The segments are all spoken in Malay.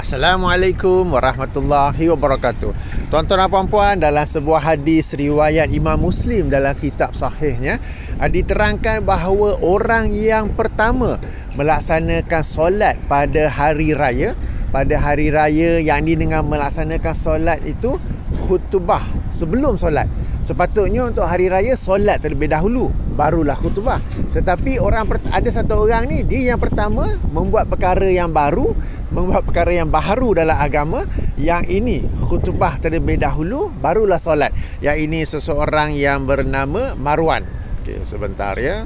Assalamualaikum warahmatullahi wabarakatuh. Tuan-tuan dan puan-puan, dalam sebuah hadis riwayat Imam Muslim dalam kitab sahihnya, diterangkan bahawa orang yang pertama melaksanakan solat pada hari raya, yang ini dengan melaksanakan solat itu khutbah sebelum solat. Sepatutnya untuk hari raya solat terlebih dahulu, barulah khutbah. Tetapi ada satu orang ni, dia yang pertama membuat perkara yang baru, baharu dalam agama. Yang ini khutbah terlebih dahulu, barulah solat. Yang ini seseorang yang bernama Marwan. Okey, sebentar ya.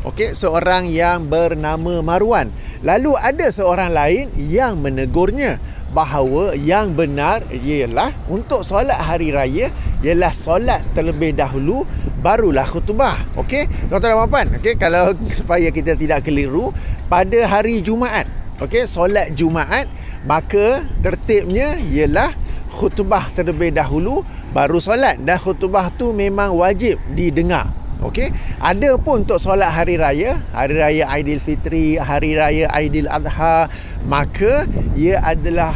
Okey, seorang yang bernama Marwan. Lalu ada seorang lain yang menegurnya bahawa yang benar ialah untuk solat hari raya ialah solat terlebih dahulu, barulah khutbah. Okey, tuan-tuan dan puan-puan, okey, kalau supaya kita tidak keliru, pada hari Jumaat, okey, solat Jumaat, maka tertibnya ialah khutbah terlebih dahulu baru solat, dan khutbah tu memang wajib didengar. Okey, ada pun untuk solat hari raya Aidilfitri, hari raya Aidil Adha, maka ia adalah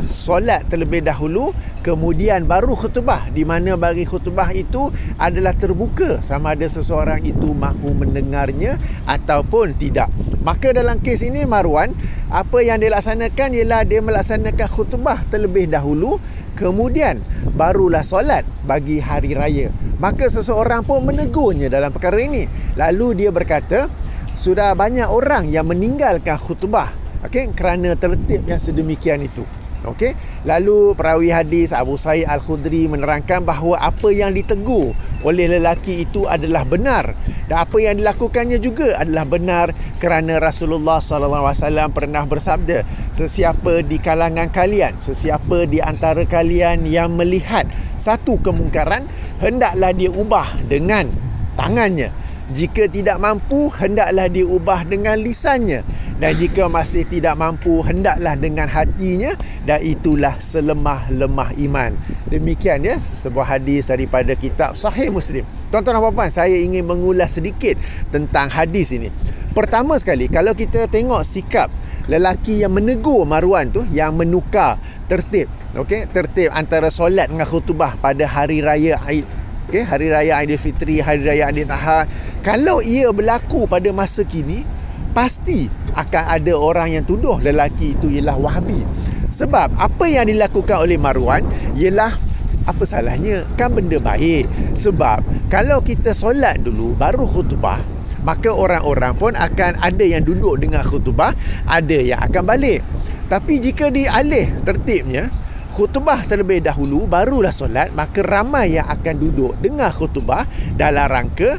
solat terlebih dahulu, kemudian baru khutbah, di mana bagi khutbah itu adalah terbuka sama ada seseorang itu mahu mendengarnya ataupun tidak. Maka dalam kes ini Marwan, apa yang dia laksanakan ialah dia melaksanakan khutbah terlebih dahulu, kemudian barulah solat bagi hari raya. Maka seseorang pun menegurnya dalam perkara ini. Lalu dia berkata, sudah banyak orang yang meninggalkan khutbah, okey, kerana tertib yang sedemikian itu. Okey, lalu perawi hadis Abu Sa'id Al-Khudri menerangkan bahawa apa yang ditegur oleh lelaki itu adalah benar, dan apa yang dilakukannya juga adalah benar, kerana Rasulullah SAW pernah bersabda, sesiapa di kalangan kalian, sesiapa di antara kalian yang melihat satu kemungkaran, hendaklah dia ubah dengan tangannya. Jika tidak mampu, hendaklah dia ubah dengan lisannya. Dan jika masih tidak mampu, hendaklah dengan hatinya. Dan itulah selemah-lemah iman. Demikian ya, sebuah hadis daripada kitab Sahih Muslim. Tuan-tuan dan puan-puan, saya ingin mengulas sedikit tentang hadis ini. Pertama sekali, kalau kita tengok sikap lelaki yang menegur Marwan tu, yang menukar tertib, okey, tertib antara solat dengan khutbah pada hari raya okey, hari raya Aidilfitri, hari raya Aidil Adha, kalau ia berlaku pada masa kini, pasti akan ada orang yang tuduh lelaki itu ialah Wahabi. Sebab apa yang dilakukan oleh Marwan ialah, apa salahnya? Kan benda baik. Sebab kalau kita solat dulu baru khutbah, maka orang-orang pun akan ada yang duduk dengar khutbah, ada yang akan balik. Tapi jika dialih tertibnya, khutbah terlebih dahulu barulah solat, maka ramai yang akan duduk dengar khutbah dalam rangka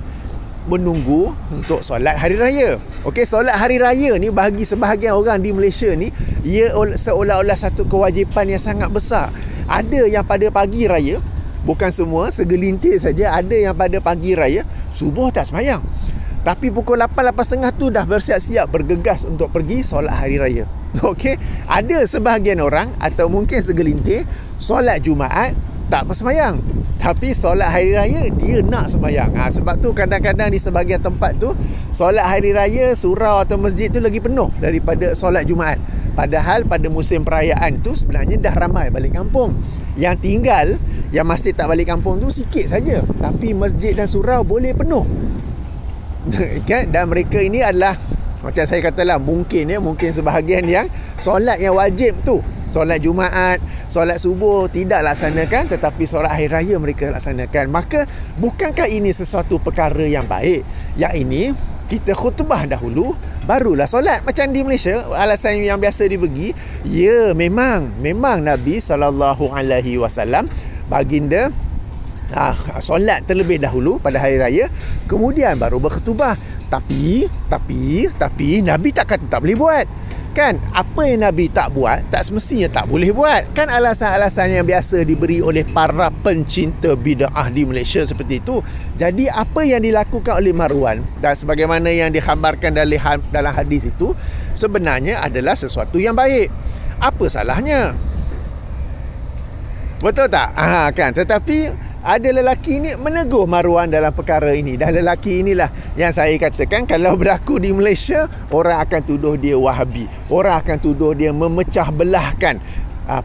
menunggu untuk solat hari raya. Okey, solat hari raya ni bagi sebahagian orang di Malaysia ni, ia seolah-olah satu kewajipan yang sangat besar. Ada yang pada pagi raya, bukan semua, segelintir saja, ada yang pada pagi raya subuh tak semayang, tapi pukul 8, 8.30 tu dah bersiap-siap bergegas untuk pergi solat hari raya. Okey, ada sebahagian orang atau mungkin segelintir solat Jumaat tak bersemayang, tapi solat hari raya dia nak sembahyang. Sebab tu kadang-kadang di sebahagian tempat tu solat hari raya surau atau masjid tu lagi penuh daripada solat Jumaat. Padahal pada musim perayaan tu sebenarnya dah ramai balik kampung. Yang tinggal, yang masih tak balik kampung tu sikit saja, tapi masjid dan surau boleh penuh. Dan mereka ini adalah, macam saya katalah, mungkin sebahagian yang solat yang wajib tu, solat Jumaat, solat subuh tidak laksanakan, tetapi solat hari raya mereka laksanakan. Maka bukankah ini sesuatu perkara yang baik? Yang ini kita khutbah dahulu barulah solat. Macam di Malaysia, alasan yang biasa dibagi, ya memang Nabi SAW, baginda solat terlebih dahulu pada hari raya, kemudian baru berkhutbah. Tapi Nabi tak kata tak boleh buat. Kan apa yang Nabi tak buat, tak semestinya tak boleh buat. Kan alasan-alasan yang biasa diberi oleh para pencinta bid'ah di Malaysia seperti itu. Jadi apa yang dilakukan oleh Marwan, dan sebagaimana yang dikhabarkan dalam hadis itu, sebenarnya adalah sesuatu yang baik. Apa salahnya? Betul tak? Kan. Tetapi ada lelaki ni menegur Marwan dalam perkara ini. Dan lelaki inilah yang saya katakan, kalau berlaku di Malaysia, orang akan tuduh dia Wahabi. Orang akan tuduh dia memecah belahkan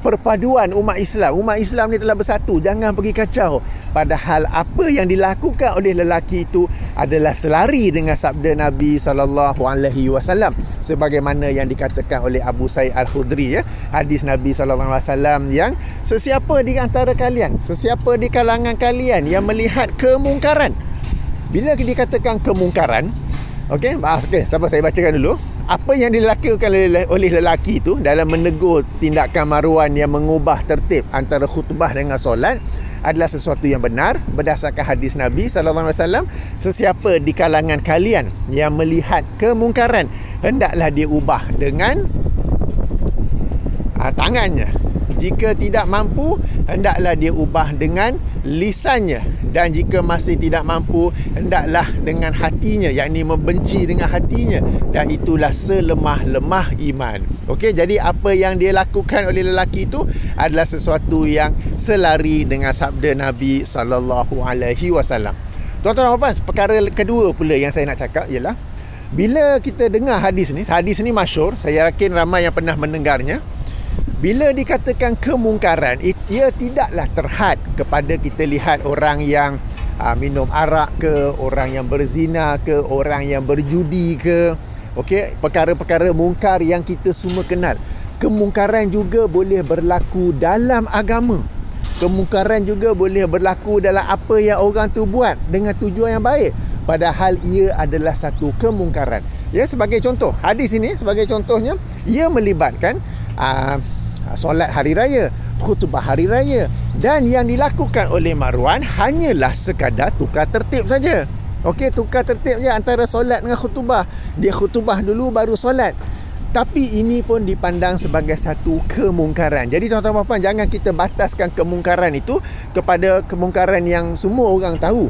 perpaduan umat Islam. Umat Islam ni telah bersatu, jangan pergi kacau. Padahal apa yang dilakukan oleh lelaki itu adalah selari dengan sabda Nabi SAW, sebagaimana yang dikatakan oleh Abu Sa'id Al-Khudri, hadis Nabi SAW yang sesiapa di antara kalian, sesiapa di kalangan kalian yang melihat kemungkaran. Bila dikatakan kemungkaran, okey, sampai saya bacakan dulu. Apa yang dilakukan oleh lelaki itu dalam menegur tindakan Marwan yang mengubah tertib antara khutbah dengan solat adalah sesuatu yang benar berdasarkan hadis Nabi SAW. Sesiapa di kalangan kalian yang melihat kemungkaran, hendaklah dia ubah dengan tangannya. Jika tidak mampu, hendaklah dia ubah dengan lisannya. Dan jika masih tidak mampu, hendaklah dengan hatinya, yakni membenci dengan hatinya. Dan itulah selemah-lemah iman. Okey, jadi apa yang dia lakukan oleh lelaki itu adalah sesuatu yang selari dengan sabda Nabi SAW. Tuan-tuan dan puan, perkara kedua pula yang saya nak cakap ialah, bila kita dengar hadis ni masyhur, saya yakin ramai yang pernah mendengarnya. Bila dikatakan kemungkaran, ia tidaklah terhad kepada kita lihat orang yang minum arak ke, orang yang berzina ke, orang yang berjudi ke. Okey, perkara-perkara mungkar yang kita semua kenal. Kemungkaran juga boleh berlaku dalam agama. Kemungkaran juga boleh berlaku dalam apa yang orang tu buat dengan tujuan yang baik, padahal ia adalah satu kemungkaran. Ya, sebagai contoh, hadis ini sebagai contohnya, ia melibatkan solat hari raya, khutbah hari raya, dan yang dilakukan oleh Marwan hanyalah sekadar tukar tertib saja. Okey, tukar tertib je antara solat dengan khutbah. Dia khutbah dulu baru solat. Tapi ini pun dipandang sebagai satu kemungkaran. Jadi tuan-tuan dan puan, jangan kita bataskan kemungkaran itu kepada kemungkaran yang semua orang tahu.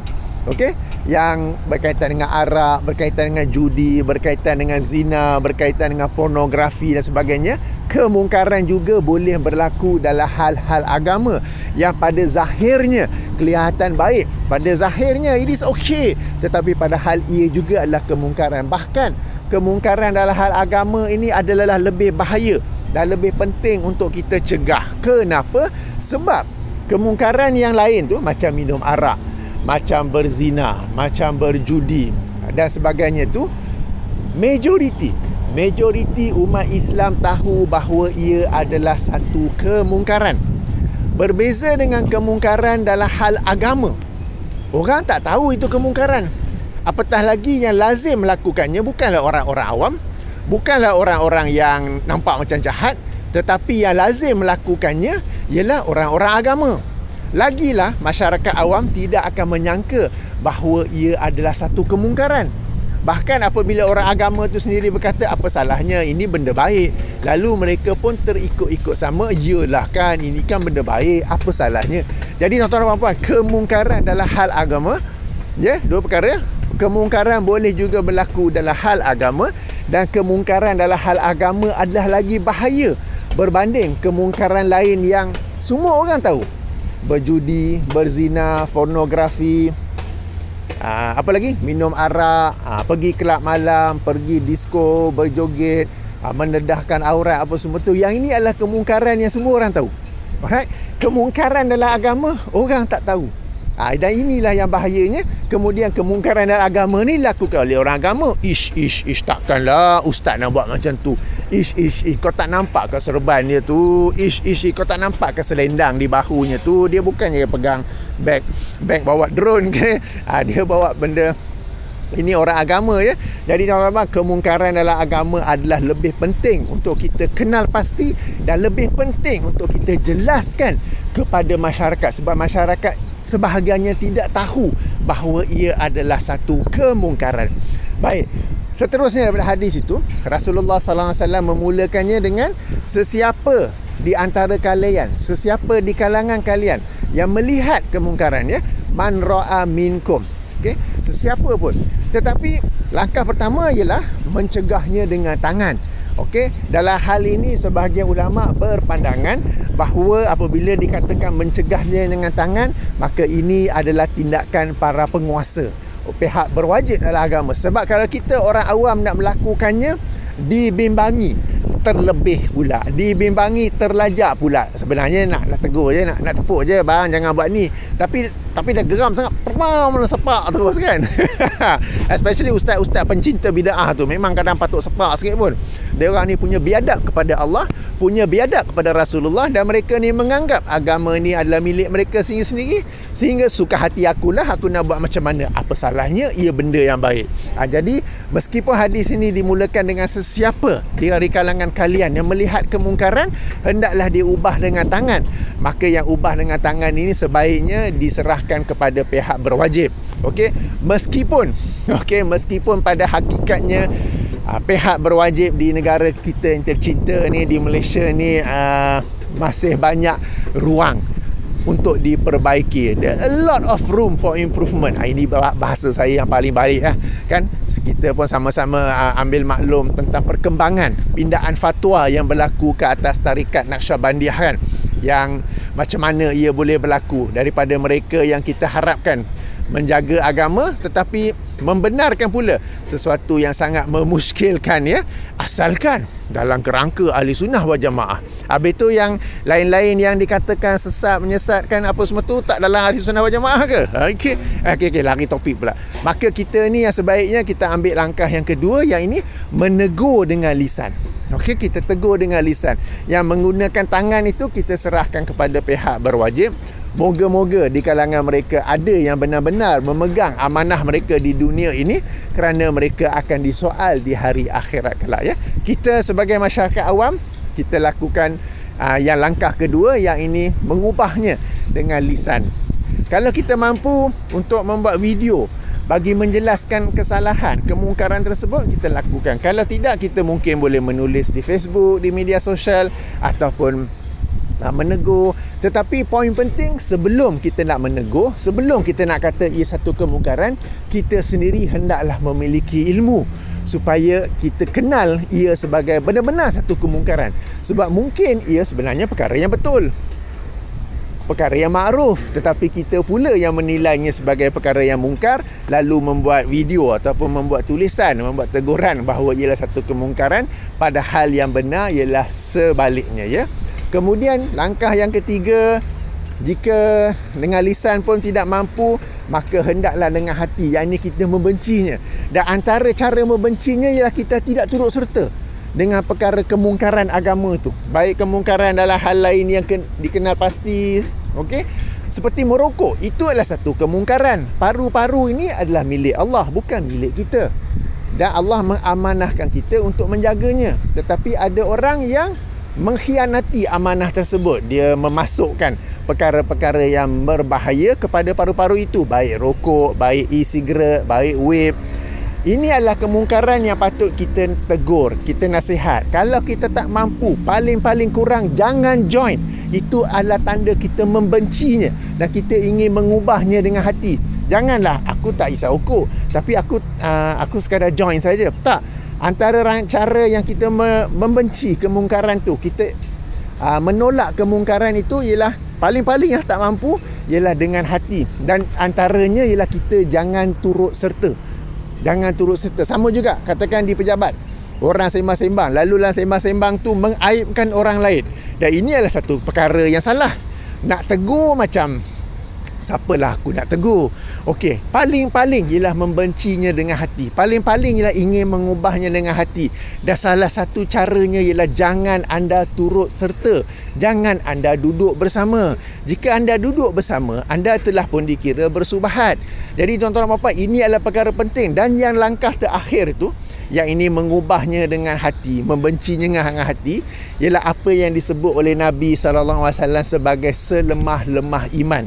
Okey, yang berkaitan dengan arak, berkaitan dengan judi, berkaitan dengan zina, berkaitan dengan pornografi dan sebagainya. Kemungkaran juga boleh berlaku dalam hal-hal agama yang pada zahirnya kelihatan baik, pada zahirnya it is okay, tetapi pada hal ia juga adalah kemungkaran. Bahkan kemungkaran dalam hal agama ini adalah lebih bahaya dan lebih penting untuk kita cegah. Kenapa? Sebab kemungkaran yang lain tu, macam minum arak, macam berzina, macam berjudi dan sebagainya tu, majoriti umat Islam tahu bahawa ia adalah satu kemungkaran. Berbeza dengan kemungkaran dalam hal agama, orang tak tahu itu kemungkaran. Apatah lagi yang lazim melakukannya bukanlah orang-orang awam, bukanlah orang-orang yang nampak macam jahat, tetapi yang lazim melakukannya ialah orang-orang agama. Lagilah masyarakat awam tidak akan menyangka bahawa ia adalah satu kemungkaran. Bahkan apabila orang agama itu sendiri berkata apa salahnya, ini benda baik, lalu mereka pun terikut-ikut sama, iyalah kan, ini kan benda baik, apa salahnya. Jadi tuan-tuan dan puan, kemungkaran dalam hal agama, dua perkara. Kemungkaran boleh juga berlaku dalam hal agama, dan kemungkaran dalam hal agama adalah lagi bahaya berbanding kemungkaran lain yang semua orang tahu. Berjudi, berzina, pornografi, apa lagi? Minum arak, pergi kelab malam, pergi disco, berjoget, mendedahkan aurat, apa semua tu. Yang ini adalah kemungkaran yang semua orang tahu. Alright? Kemungkaran dalam agama orang tak tahu. Dan inilah yang bahayanya. Kemudian kemungkaran dalam agama ni dilakukan oleh orang agama. Ish, takkanlah ustaz nak buat macam tu. Ish, kau tak nampak ke serban dia tu? Ish, kau tak nampak ke selendang di bahunya tu? Dia bukannya pegang beg bawa drone ke? Dia bawa benda. Ini orang agama ya. Jadi teman-teman, kemungkaran dalam agama adalah lebih penting untuk kita kenal pasti, dan lebih penting untuk kita jelaskan kepada masyarakat, sebab masyarakat sebahagiannya tidak tahu bahawa ia adalah satu kemungkaran. Baik, seterusnya daripada hadis itu, Rasulullah SAW memulakannya dengan sesiapa di antara kalian, sesiapa di kalangan kalian yang melihat kemungkaran, man ra'a minkum. Okey, sesiapa pun. Tetapi langkah pertama ialah mencegahnya dengan tangan. Okey, dalam hal ini sebahagian ulama berpandangan bahawa apabila dikatakan mencegahnya dengan tangan, maka ini adalah tindakan para penguasa, pihak berwajib dalam agama. Sebab kalau kita orang awam nak melakukannya, dibimbangi terlebih pula, dibimbangi terlajak pula. Sebenarnya nak tegur je, nak tepuk je, bang jangan buat ni, tapi dah geram sangat, permam sepak terus kan. Especially ustaz-ustaz pencinta bid'ah tu, memang kadang patut sepak sikit pun. Dia orang ni punya biadab kepada Allah, punya biadab kepada Rasulullah, dan mereka ni menganggap agama ni adalah milik mereka sendiri-sendiri, sehingga suka hati akulah, aku nak buat macam mana, apa salahnya, ia benda yang baik. Jadi meskipun hadis ini dimulakan dengan sesiapa dari kalangan kalian yang melihat kemungkaran, hendaklah dia ubah dengan tangan, maka yang ubah dengan tangan ini sebaiknya diserahkan kepada pihak berwajib. Okey, meskipun pada hakikatnya pihak berwajib di negara kita yang tercinta ni, di Malaysia ni, masih banyak ruang untuk diperbaiki. There a lot of room for improvement. Ini bahasa saya yang paling baik kan. Kita pun sama-sama ambil maklum tentang perkembangan pindaan fatwa yang berlaku ke atas tarikat Naqsyabandiyah kan, yang macam mana ia boleh berlaku daripada mereka yang kita harapkan menjaga agama tetapi membenarkan pula sesuatu yang sangat memuskilkan, ya, asalkan dalam kerangka ahli sunnah wal jamaah. Habis tu yang lain-lain yang dikatakan sesat, menyesatkan apa semua tu tak dalam ahli sunnah wal jamaah ke? Okey, lari topik pula. Maka kita ni yang sebaiknya kita ambil langkah yang kedua, yang ini menegur dengan lisan. Okey, kita tegur dengan lisan. Yang menggunakan tangan itu kita serahkan kepada pihak berwajib. Moga-moga di kalangan mereka ada yang benar-benar memegang amanah mereka di dunia ini, kerana mereka akan disoal di hari akhirat kelak, ya. Kita sebagai masyarakat awam, kita lakukan yang langkah kedua, yang ini mengubahnya dengan lisan. Kalau kita mampu untuk membuat video bagi menjelaskan kesalahan, kemungkaran tersebut, kita lakukan. Kalau tidak, kita mungkin boleh menulis di Facebook, di media sosial, ataupun menegur. Tetapi poin penting, sebelum kita nak menegur, sebelum kita nak kata ia satu kemungkaran, kita sendiri hendaklah memiliki ilmu supaya kita kenal ia sebagai benar-benar satu kemungkaran. Sebab mungkin ia sebenarnya perkara yang betul, perkara yang makruf, tetapi kita pula yang menilainya sebagai perkara yang mungkar, lalu membuat video ataupun membuat tulisan, membuat teguran bahawa ialah satu kemungkaran, padahal yang benar ialah sebaliknya, ya. Kemudian langkah yang ketiga, jika dengan lisan pun tidak mampu, maka hendaklah dengan hati, yang ini kita membencinya. Dan antara cara membencinya ialah kita tidak turut serta dengan perkara kemungkaran agama itu. Baik kemungkaran dalam hal lain yang dikenal pasti, okey, seperti merokok, itu adalah satu kemungkaran. Paru-paru ini adalah milik Allah, bukan milik kita, dan Allah mengamanahkan kita untuk menjaganya. Tetapi ada orang yang mengkhianati amanah tersebut. Dia memasukkan perkara-perkara yang berbahaya kepada paru-paru itu, baik rokok, baik e-cigarette, baik vape. Ini adalah kemungkaran yang patut kita tegur, kita nasihat. Kalau kita tak mampu, paling-paling kurang jangan join. Itu adalah tanda kita membencinya dan kita ingin mengubahnya dengan hati. Janganlah aku tak isap rokok, tapi aku sekadar join saja. Tak. Antara cara yang kita membenci kemungkaran tu, kita menolak kemungkaran itu, ialah paling-paling yang tak mampu ialah dengan hati. Dan antaranya ialah kita jangan turut serta. Jangan turut serta. Sama juga katakan di pejabat, orang sembang-sembang, lalu dalam sembang-sembang tu mengaibkan orang lain, dan ini adalah satu perkara yang salah. Nak tegur macam siapalah aku nak tegur? Okey, paling-paling ialah membencinya dengan hati. Paling-paling ialah ingin mengubahnya dengan hati. Dan salah satu caranya ialah jangan anda turut serta. Jangan anda duduk bersama. Jika anda duduk bersama, anda telah pun dikira bersubahat. Jadi tuan-tuan dan puan-puan, ini adalah perkara penting. Dan yang langkah terakhir itu, yang ini mengubahnya dengan hati, membencinya dengan hati, ialah apa yang disebut oleh Nabi SAW sebagai selemah-lemah iman.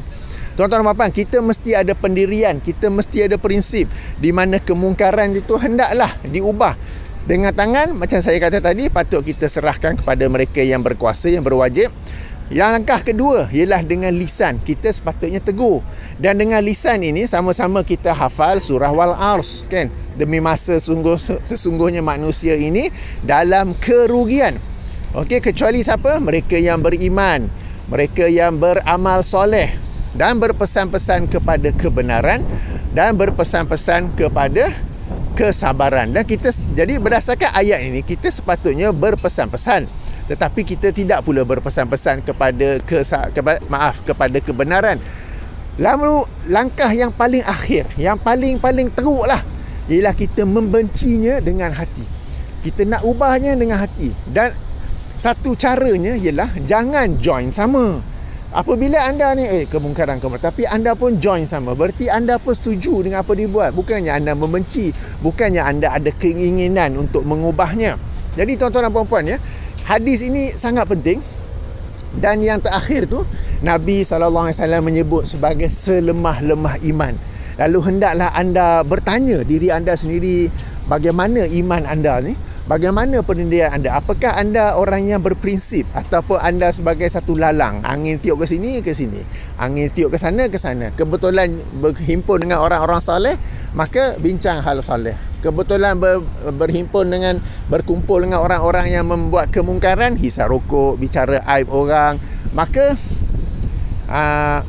Tuan-tuan dan puan-puan, kita mesti ada pendirian, kita mesti ada prinsip di mana kemungkaran itu hendaklah diubah. Dengan tangan, macam saya kata tadi, patut kita serahkan kepada mereka yang berkuasa, yang berwajib. Yang langkah kedua ialah dengan lisan, kita sepatutnya tegur. Dan dengan lisan ini sama-sama kita hafal surah Wal Ars, kan? demi masa sesungguhnya manusia ini dalam kerugian. Okey, kecuali siapa? Mereka yang beriman, mereka yang beramal soleh dan berpesan-pesan kepada kebenaran dan berpesan-pesan kepada kesabaran. Dan kita, jadi berdasarkan ayat ini, kita sepatutnya berpesan-pesan, tetapi kita tidak pula berpesan-pesan kepada kepada kebenaran. Lalu langkah yang paling akhir, yang paling teruk lah, ialah kita membencinya dengan hati. Kita nak ubahnya dengan hati. Dan satu caranya ialah jangan join sama. Apabila anda ni kemungkaran, tapi anda pun join sama, berarti anda pun setuju dengan apa dibuat. Bukannya anda membenci, bukannya anda ada keinginan untuk mengubahnya. Jadi tuan-tuan dan puan-puan ya, hadis ini sangat penting. Dan yang terakhir tu, Nabi SAW menyebut sebagai selemah-lemah iman. Lalu hendaklah anda bertanya diri anda sendiri, bagaimana iman anda ni? Bagaimana pendirian anda? Apakah anda orang yang berprinsip, ataupun anda sebagai satu lalang, angin tiup ke sini, angin tiup ke sana, kebetulan berhimpun dengan orang-orang soleh, maka bincang hal soleh. Kebetulan berkumpul dengan orang-orang yang membuat kemungkaran, hisap rokok, bicara aib orang, maka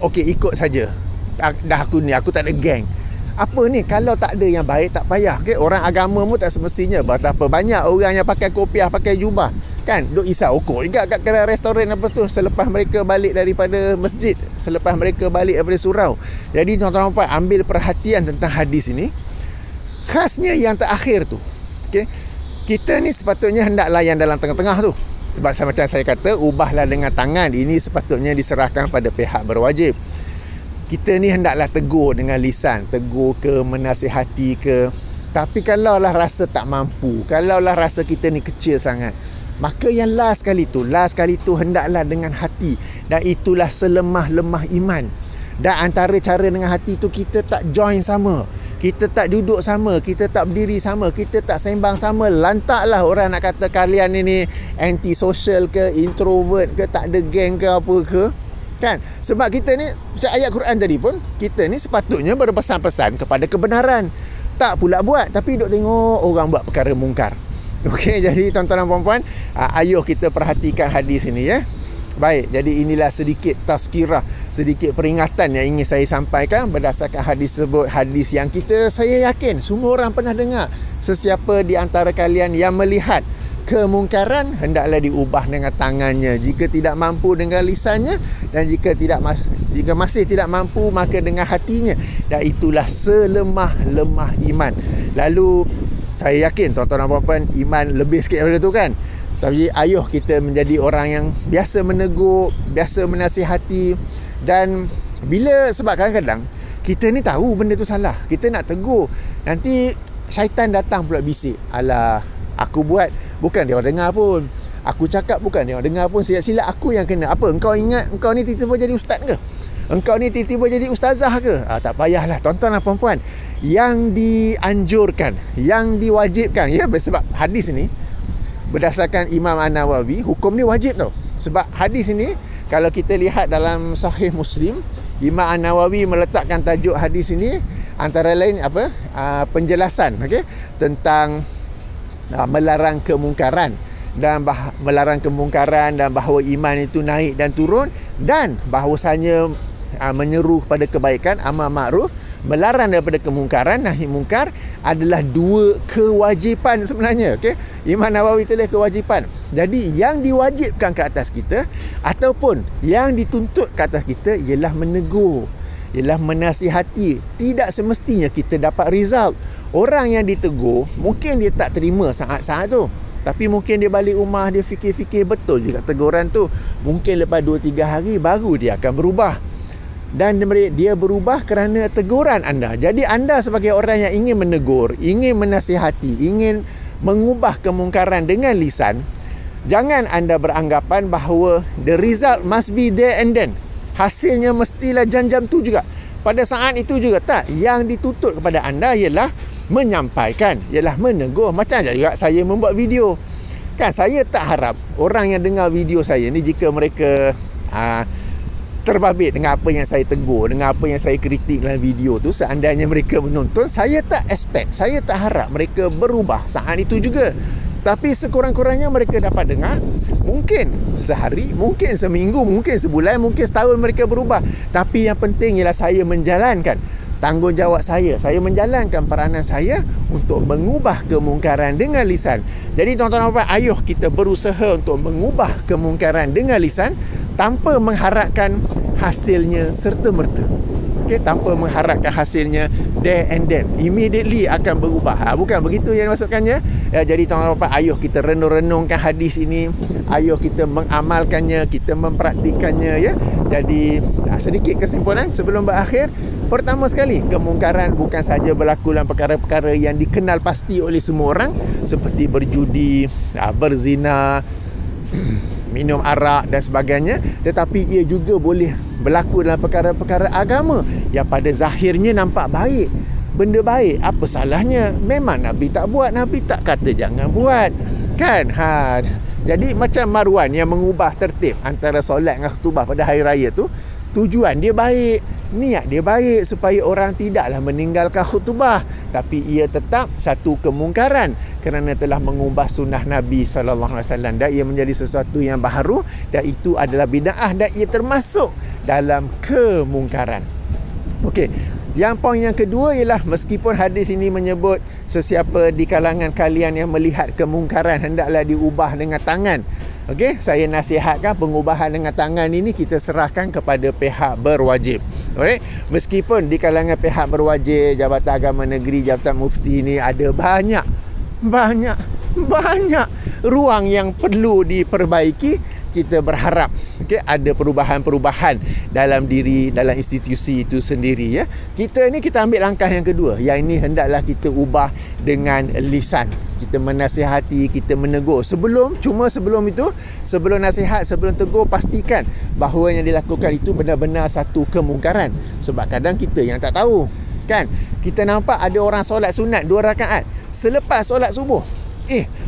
okey, ikut saja. Dah aku tak ada geng. Apa ni, kalau tak ada yang baik tak payah. Okay? Orang agama pun tak semestinya. Betapa banyak orang yang pakai kopiah, pakai jubah, kan, duk isap rokok juga kat kedai restoran apa tu, selepas mereka balik daripada masjid, selepas mereka balik daripada surau. Jadi tuan-tuan puan, ambil perhatian tentang hadis ini. Khasnya yang terakhir tu, okay? Kita ni sepatutnya hendaklah yang dalam tengah-tengah tu. Sebab macam saya kata, ubahlah dengan tangan. Ini sepatutnya diserahkan pada pihak berwajib. Kita ni hendaklah tegur dengan lisan, tegur ke, menasihati ke. Tapi kalaulah rasa tak mampu, kalaulah rasa kita ni kecil sangat, maka yang last kali tu hendaklah dengan hati. Dan itulah selemah-lemah iman. Dan antara cara dengan hati tu, kita tak join sama, kita tak duduk sama, kita tak berdiri sama, kita tak sembang sama. Lantaklah orang nak kata kalian ini anti-social ke, introvert ke, tak ada geng ke, apa ke, kan? Sebab kita ni, macam ayat Quran tadi pun, kita ni sepatutnya berpesan-pesan kepada kebenaran, tak pula buat, tapi duk tengok orang buat perkara mungkar. Okey, jadi tuan-tuan dan puan-puan, ayuh kita perhatikan hadis ini ya. Baik, jadi inilah sedikit tazkirah, sedikit peringatan yang ingin saya sampaikan berdasarkan hadis tersebut. Hadis yang saya yakin semua orang pernah dengar. Sesiapa di antara kalian yang melihat kemungkaran, hendaklah diubah dengan tangannya. Jika tidak mampu dengan lisannya, dan jika masih tidak mampu, maka dengan hatinya. Dan itulah selemah-lemah iman. Lalu saya yakin tuan-tuan dan puan-puan, iman lebih sikit daripada tu, kan? Tapi ayuh kita menjadi orang yang biasa menegur, biasa menasihati. Dan sebab kadang-kadang kita ni tahu benda tu salah, kita nak tegur, nanti syaitan datang pula bisik, alah, aku buat bukan dia orang dengar pun, aku cakap bukan dia orang dengar pun, silap-silap aku yang kena. Apa, engkau ingat engkau ni tiba-tiba jadi ustaz ke? Engkau ni tiba-tiba jadi ustazah ke? Tak payahlah tuan-tuan dan puan-puan. Yang dianjurkan, yang diwajibkan ya, sebab hadis ni berdasarkan Imam An-Nawawi, hukum ni wajib tau. Sebab hadis ini, kalau kita lihat dalam Sahih Muslim, Imam An-Nawawi meletakkan tajuk hadis ini antara lain apa? Penjelasan, okey, tentang melarang kemungkaran dan melarang kemungkaran, dan bahawa iman itu naik dan turun, dan bahawasanya menyeru kepada kebaikan, amar makruf, melarang daripada kemungkaran, nahi mungkar, adalah dua kewajipan sebenarnya. Okay? Imam Nawawi tulis kewajipan. Jadi yang diwajibkan ke atas kita ataupun yang dituntut ke atas kita ialah menegur, ialah menasihati. Tidak semestinya kita dapat result. Orang yang ditegur, mungkin dia tak terima saat-saat tu, tapi mungkin dia balik rumah, dia fikir-fikir betul juga teguran tu. Mungkin lepas 2-3 hari baru dia akan berubah. Dan dia berubah kerana teguran anda. Jadi anda sebagai orang yang ingin menegur, ingin menasihati, ingin mengubah kemungkaran dengan lisan, jangan anda beranggapan bahawa the result must be there and then. Hasilnya mestilah jam-jam tu juga, pada saat itu juga. Tak. Yang dituntut kepada anda ialah menyampaikan, ialah menegur. Macam juga saya membuat video, kan, saya tak harap orang yang dengar video saya ni, jika mereka terbabit dengan apa yang saya tegur, dengan apa yang saya kritik dalam video tu. Seandainya mereka menonton, saya tak expect, saya tak harap mereka berubah saat itu juga. Tapi sekurang-kurangnya mereka dapat dengar. Mungkin sehari, mungkin seminggu, mungkin sebulan, mungkin setahun mereka berubah. Tapi yang penting ialah saya menjalankan tanggungjawab saya. Saya menjalankan peranan saya untuk mengubah kemungkaran dengan lisan. Jadi tuan-tuan dan puan, ayuh kita berusaha untuk mengubah kemungkaran dengan lisan tanpa mengharapkan hasilnya serta-merta. Okey, tanpa mengharapkan hasilnya there and then, immediately akan berubah. Bukan begitu yang maksudkannya. Jadi tuan-tuan dan puan, ayuh kita renung-renungkan hadis ini, ayuh kita mengamalkannya, kita mempraktikannya ya. Jadi sedikit kesimpulan sebelum berakhir. Pertama sekali, kemungkaran bukan saja berlaku dalam perkara-perkara yang dikenal pasti oleh semua orang, seperti berjudi, berzina, minum arak dan sebagainya. Tetapi ia juga boleh berlaku dalam perkara-perkara agama yang pada zahirnya nampak baik, benda baik. Apa salahnya? Memang Nabi tak buat, Nabi tak kata jangan buat, kan? Jadi macam Marwan yang mengubah tertib antara solat dengan khutbah pada hari raya tu, tujuan dia baik, niat dia baik supaya orang tidaklah meninggalkan khutbah, tapi ia tetap satu kemungkaran kerana telah mengubah sunnah Nabi SAW, dan ia menjadi sesuatu yang baharu, dan itu adalah bid'ah, dan ia termasuk dalam kemungkaran. Okey, yang poin yang kedua ialah, meskipun hadis ini menyebut sesiapa di kalangan kalian yang melihat kemungkaran hendaklah diubah dengan tangan. Okey, saya nasihatkan pengubahan dengan tangan ini kita serahkan kepada pihak berwajib. Alright, meskipun di kalangan pihak berwajib, Jabatan Agama Negeri, Jabatan Mufti ni ada banyak ruang yang perlu diperbaiki. Kita berharap ada perubahan-perubahan dalam institusi itu sendiri ya. Kita ambil langkah yang kedua, yang ini hendaklah kita ubah dengan lisan. Kita menasihati, kita menegur. Sebelum itu, sebelum nasihat, sebelum tegur, pastikan bahawa yang dilakukan itu benar-benar satu kemungkaran. Sebab kadang kita yang tak tahu, kan? Kita nampak ada orang solat sunat 2 rakaat selepas solat subuh.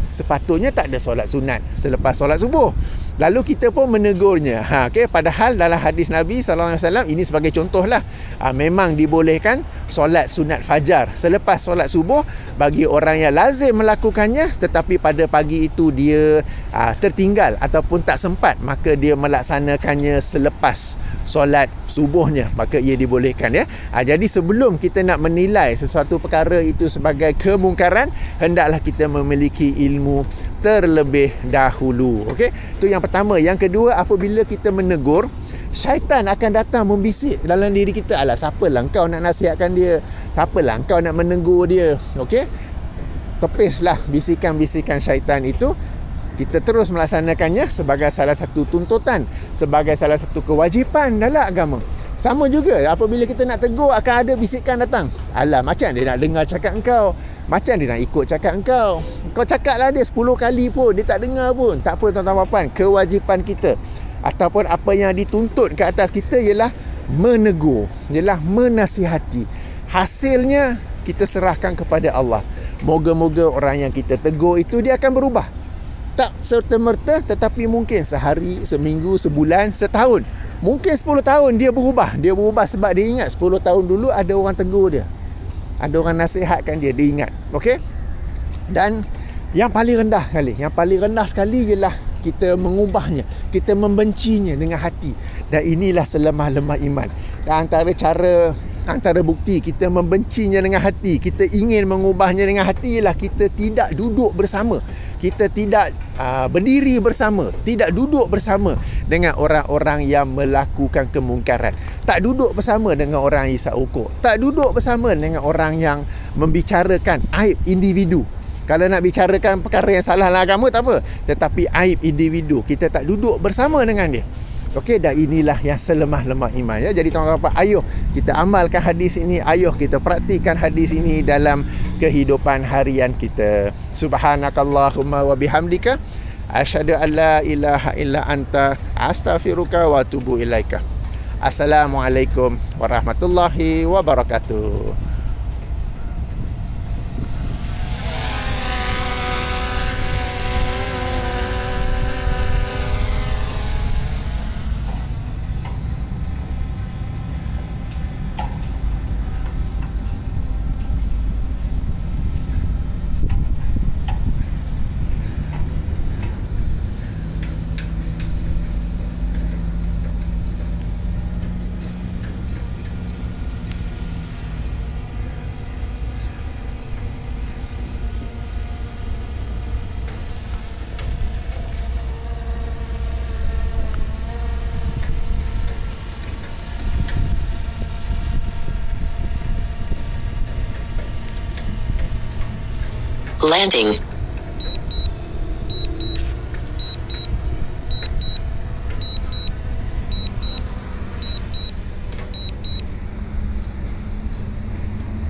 Sepatutnya tak ada solat sunat selepas solat subuh. Lalu kita pun menegurnya. Padahal dalam hadis Nabi SAW, ini sebagai contohlah, memang dibolehkan solat sunat fajar selepas solat subuh bagi orang yang lazim melakukannya, tetapi pada pagi itu dia tertinggal ataupun tak sempat, maka dia melaksanakannya selepas solat subuhnya, maka ia dibolehkan ya. Jadi sebelum kita nak menilai sesuatu perkara itu sebagai kemungkaran, hendaklah kita memiliki ilmu terlebih dahulu. Okey, itu yang pertama. Yang kedua, apabila kita menegur, syaitan akan datang membisik dalam diri kita. Alah, siapalah engkau nak nasihatkan dia, siapalah engkau nak menegur dia. Okey, tepislah bisikan-bisikan syaitan itu. Kita terus melaksanakannya sebagai salah satu tuntutan, sebagai salah satu kewajipan dalam agama. Sama juga apabila kita nak tegur, akan ada bisikan datang. Alah, macam dia nak dengar cakap engkau, macam dia nak ikut cakap engkau. Kau cakaplah dia 10 kali pun dia tak dengar pun. Tak apa tuan-tuan puan, kewajipan kita ataupun apa yang dituntut ke atas kita ialah menegur, ialah menasihati. Hasilnya kita serahkan kepada Allah. Moga-moga orang yang kita tegur itu dia akan berubah. Tak serta-merta, tetapi mungkin sehari, seminggu, sebulan, setahun, mungkin 10 tahun dia berubah. Dia berubah sebab dia ingat 10 tahun dulu ada orang tegur dia, ada orang nasihatkan dia, dia ingat. Okey. Dan yang paling rendah sekali ialah kita mengubahnya, kita membencinya dengan hati. Dan inilah selemah-lemah iman. Dan antara bukti kita membencinya dengan hati, kita ingin mengubahnya dengan hati, ialah kita tidak duduk bersama, kita tidak berdiri bersama, tidak duduk bersama dengan orang-orang yang melakukan kemungkaran, tak duduk bersama dengan orang yang isap rokok, tak duduk bersama dengan orang yang membicarakan aib individu. Kalau nak bicarakan perkara yang salah dalam agama tak apa, tetapi aib individu kita tak duduk bersama dengan dia. Okey, dan inilah yang selemah-lemah iman ya. Jadi tuan-tuan, ayuh kita amalkan hadis ini, ayuh kita praktikan hadis ini dalam kehidupan harian kita. Subhanakallahumma wa bihamdika, asyhadu an la ilaha illa anta, astaghfiruka wa atubu ilaika. Assalamualaikum warahmatullahi wabarakatuh. landing.